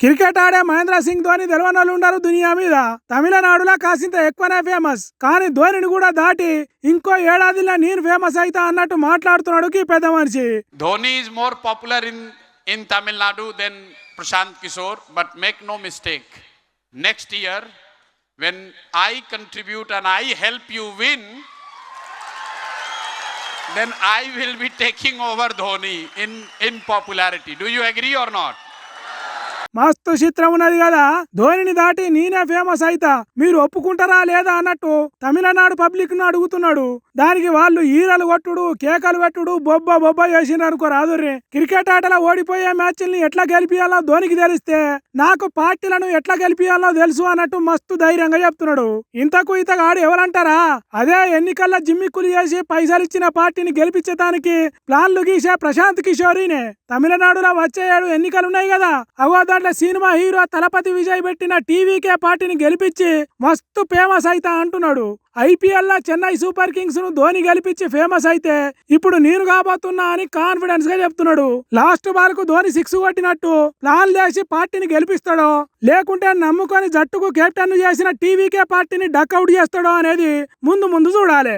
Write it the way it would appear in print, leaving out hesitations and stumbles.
Cricket ఆడే మహేంద్ర సింగ్ ధోని తెలవనోళ్ళు ఉండరు దునియా మీద. తమిళనాడులో కాసింత ఎక్కువనే ఫేమస్, కానీ ధోనిని కూడా దాటి ఇంకో ఏడాదిలో నేను ఫేమస్ అయితా అన్నట్టు మాట్లాడుతున్నాడు ఈ పెద్ద మనిషి. Dhoni is more popular in Tamil Nadu than Prashant Kishore, but make no mistake, next year when I contribute and I help you win, then I will be taking over Dhoni in popularity. Do you agree or not? మస్తు చిత్రం ఉన్నది కదా. ధోనిని దాటి నేనే famous అయితా, మీరు ఒప్పుకుంటారా లేదా అన్నట్టు తమిళనాడు పబ్లిక్ ను అడుగుతున్నాడు. దానికి వాళ్ళు ఈరలు కొట్టుడు, కేకలు పెట్టుడు, బొబ్బ చేసిండ్రు అనుకో రాదుర్రి. క్రికెట్ ఆటలో ఓడిపోయే మ్యాచ్ల్ని ఎట్లా గెలిపియాలో ధోనికి తెలిస్తే నాకు పార్టీలను ఎట్లా గెలిపియాలో తెలుసు అన్నట్టు మస్తు ధైర్యంగా చెప్తున్నాడు. ఇంతకు ఇతగాడు ఎవరంటారా, అదే ఎన్నికల్లో జిమ్మిక్కులు చేసి పైసలు ఇచ్చిన పార్టీని గెలిపించడానికి ప్లాన్లు గీసే ప్రశాంత్ కిషోరీనే. తమిళనాడులో వచ్చే 7 ఎన్నికలున్నాయి కదా, అవో సినిమా హీరో తలపతి విజయ్ పెట్టిన టీవీకే పార్టీని గెలిపించి మస్తు ఫేమస్ అయితా అంటున్నాడు. ఐపీఎల్ లో చెన్నై సూపర్ కింగ్స్ ను ధోని గెలిపించి ఫేమస్ అయితే ఇప్పుడు నేను కాబోతున్నా అని కాన్ఫిడెన్స్ గా చెప్తున్నాడు. లాస్ట్ బాల్ కు ధోని 6 కొట్టినట్టు ప్లాన్ చేసి పార్టీని గెలిపిస్తాడో, లేకుంటే నమ్ముకొని జట్టుకు కెప్టెన్ చేసిన టీవీకే పార్టీని డక్అవుట్ చేస్తాడో అనేది ముందు చూడాలి.